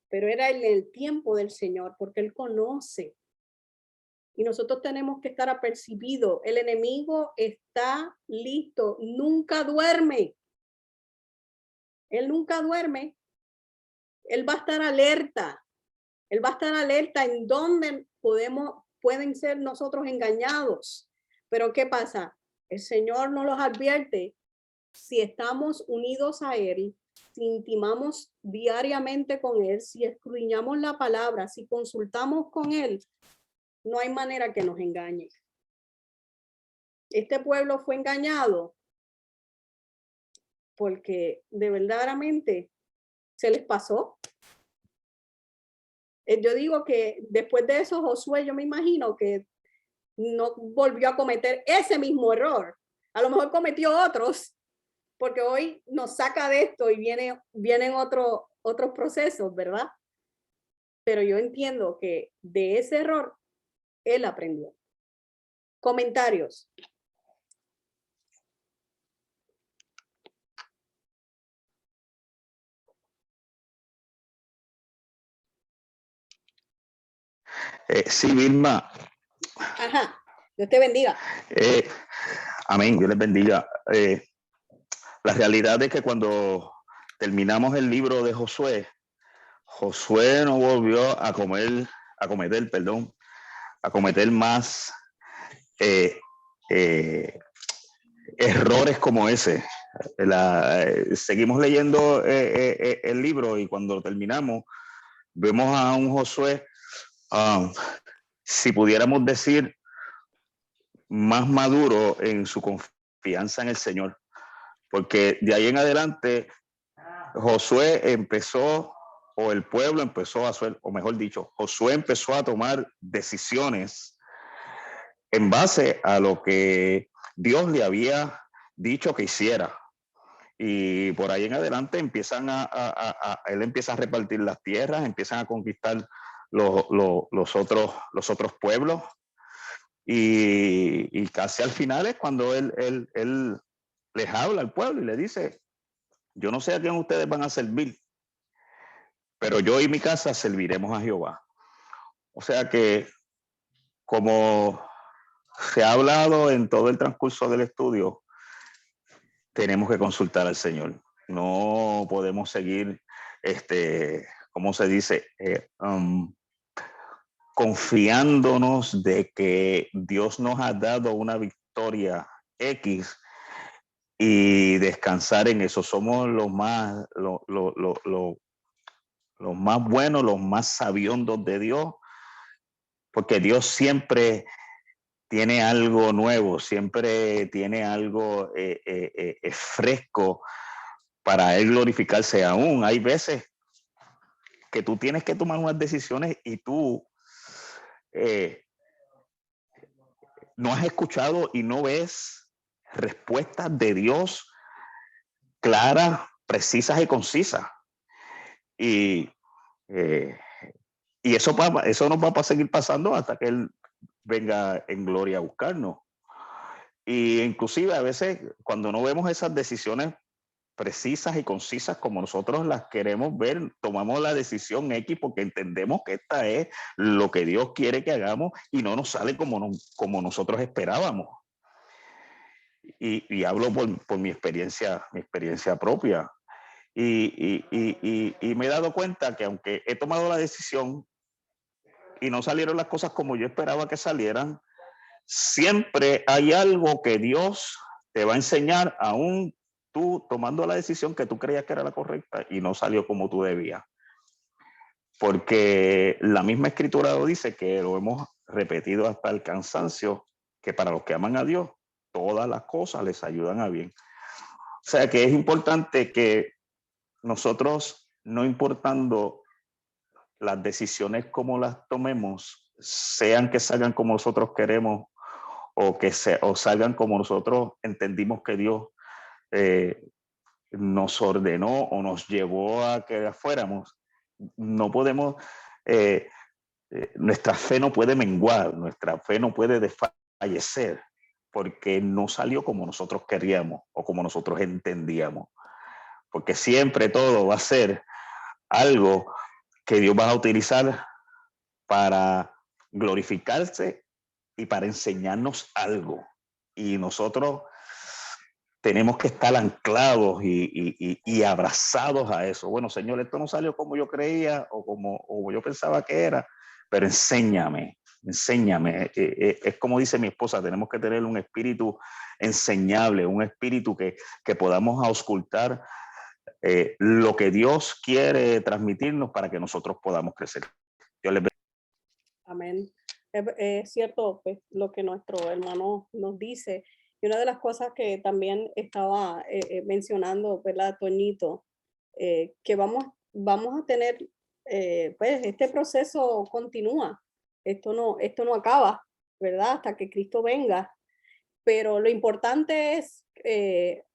Pero era el tiempo del Señor, porque Él conoce. Y nosotros tenemos que estar apercibidos. El enemigo está listo, nunca duerme. Él nunca duerme. Él va a estar alerta. Él va a estar alerta en donde pueden ser nosotros engañados. Pero ¿qué pasa? El Señor nos los advierte. Si estamos unidos a Él, si intimamos diariamente con Él, si escudriñamos la palabra, si consultamos con Él, no hay manera que nos engañe. Este pueblo fue engañado porque de verdaderamente se les pasó. Yo digo que después de eso Josué, yo me imagino que no volvió a cometer ese mismo error. A lo mejor cometió otros, porque hoy nos saca de esto y vienen otros procesos, ¿verdad? Pero yo entiendo que de ese error él aprendió. Comentarios. Sí, Vilma. Ajá, Dios te bendiga. Amén, Dios les bendiga. La realidad es que cuando terminamos el libro de Josué, Josué no volvió a cometer más errores como ese. Seguimos leyendo el libro y cuando terminamos vemos a un Josué, si pudiéramos decir, más maduro en su confianza en el Señor, porque de ahí en adelante Josué empezó, o el pueblo empezó a hacer, o mejor dicho, Josué empezó a tomar decisiones en base a lo que Dios le había dicho que hiciera. Y por ahí en adelante él empieza a repartir las tierras, empiezan a conquistar los otros pueblos. Y casi al final es cuando él les habla al pueblo y le dice, yo no sé a quién ustedes van a servir, pero yo y mi casa serviremos a Jehová. O sea que, como se ha hablado en todo el transcurso del estudio, tenemos que consultar al Señor. No podemos seguir, ¿cómo se dice? Confiándonos de que Dios nos ha dado una victoria X y descansar en eso. Somos los más, los más buenos, los más sabiondos de Dios, porque Dios siempre tiene algo nuevo, siempre tiene algo fresco para Él glorificarse aún. Hay veces que tú tienes que tomar unas decisiones y tú no has escuchado y no ves respuestas de Dios claras, precisas y concisas. Y eso nos va a seguir pasando hasta que Él venga en gloria a buscarnos. Y inclusive a veces cuando no vemos esas decisiones precisas y concisas como nosotros las queremos ver, tomamos la decisión X porque entendemos que esta es lo que Dios quiere que hagamos y no nos sale como nosotros esperábamos. Y hablo por mi experiencia propia. Y me he dado cuenta que aunque he tomado la decisión y no salieron las cosas como yo esperaba que salieran, siempre hay algo que Dios te va a enseñar, aún tú tomando la decisión que tú creías que era la correcta y no salió como tú debías. Porque la misma escritura lo dice, que lo hemos repetido hasta el cansancio, que para los que aman a Dios, todas las cosas les ayudan a bien. O sea que es importante que nosotros, no importando las decisiones como las tomemos, sean que salgan como nosotros queremos o salgan como nosotros entendimos que Dios nos ordenó o nos llevó a que fuéramos, no podemos, nuestra fe no puede menguar, nuestra fe no puede desfallecer, porque no salió como nosotros queríamos o como nosotros entendíamos. Porque siempre todo va a ser algo que Dios va a utilizar para glorificarse y para enseñarnos algo. Y nosotros tenemos que estar anclados y abrazados a eso. Bueno, Señor, esto no salió como yo creía o como yo pensaba que era, pero enséñame. Es como dice mi esposa, tenemos que tener un espíritu enseñable, un espíritu que podamos auscultar lo que Dios quiere transmitirnos para que nosotros podamos crecer. Dios les bendiga. Amén. Es cierto pues, lo que nuestro hermano nos dice. Y una de las cosas que también estaba mencionando, ¿verdad, Toñito? Que vamos a tener, pues este proceso continúa. Esto no acaba, ¿verdad? Hasta que Cristo venga. Pero lo importante es,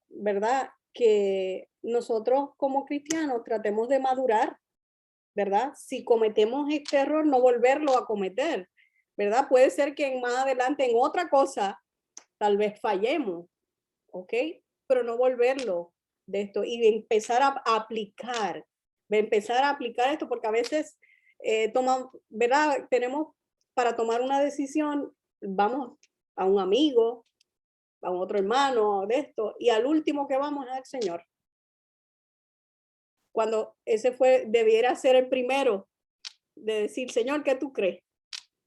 ¿verdad? Que nosotros como cristianos tratemos de madurar, ¿verdad? Si cometemos este error, no volverlo a cometer, ¿verdad? Puede ser que más adelante en otra cosa tal vez fallemos, ¿ok? Pero no volverlo de esto y de empezar a aplicar esto, porque a veces ¿verdad? Tenemos para tomar una decisión, vamos a un amigo, a un otro hermano de esto, y al último que vamos es al Señor. Cuando ese debiera ser el primero de decir, Señor, ¿qué tú crees?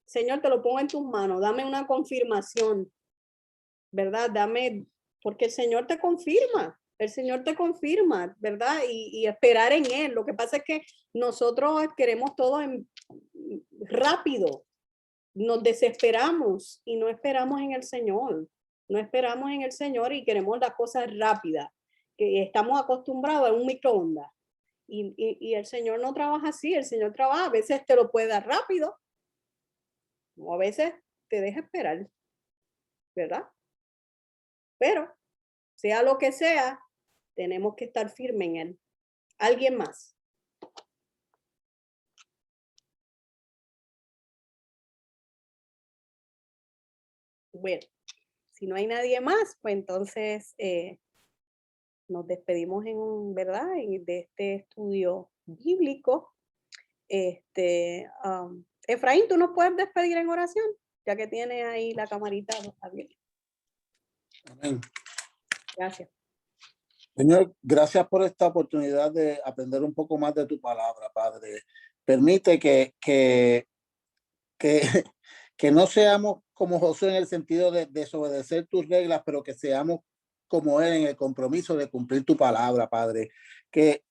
Señor, te lo pongo en tus manos, dame una confirmación, ¿verdad? Porque el Señor te confirma, ¿verdad? Y esperar en Él. Lo que pasa es que nosotros queremos todo rápido, nos desesperamos y no esperamos en el Señor. No esperamos en el Señor y queremos las cosas rápidas, que estamos acostumbrados a un microondas. Y el Señor no trabaja así, el Señor trabaja, a veces te lo puede dar rápido, o a veces te deja esperar, ¿verdad? Pero, sea lo que sea, tenemos que estar firmes en Él. ¿Alguien más? bueno, si no hay nadie más, pues entonces nos despedimos ¿verdad? De este estudio bíblico. Efraín, ¿tú nos puedes despedir en oración? Ya que tienes ahí la camarita abierta. Amén. Gracias. Señor, gracias por esta oportunidad de aprender un poco más de tu palabra, Padre. Permite que no seamos como Josué en el sentido de desobedecer tus reglas, pero que seamos como él en el compromiso de cumplir tu palabra, Padre. Que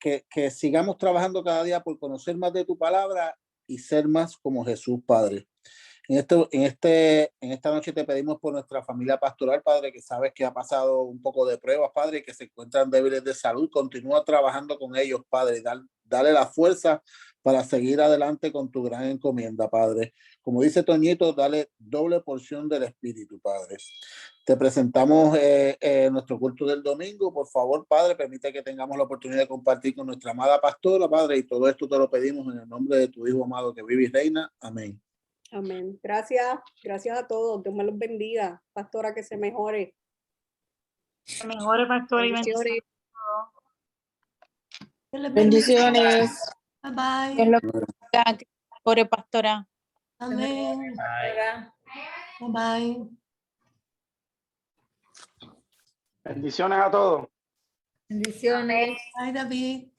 sigamos trabajando cada día por conocer más de tu palabra y ser más como Jesús, Padre. En esta noche te pedimos por nuestra familia pastoral, Padre, que sabes que ha pasado un poco de pruebas, Padre, que se encuentran débiles de salud. Continúa trabajando con ellos, Padre. Dale la fuerza para seguir adelante con tu gran encomienda, Padre. Como dice Toñito, dale doble porción del Espíritu, Padre. Te presentamos nuestro culto del domingo. Por favor, Padre, permite que tengamos la oportunidad de compartir con nuestra amada pastora, Padre, y todo esto te lo pedimos en el nombre de tu Hijo amado que vive y reina. Amén. Amén. Gracias a todos. Dios me los bendiga. Pastora, que se mejore. Que mejore, pastor, y Bendiciones. Bendiciones. Bye bye. lo que mejore, pastora. Amén. Bye bye. Bendiciones a todos. Bendiciones. Bye, David.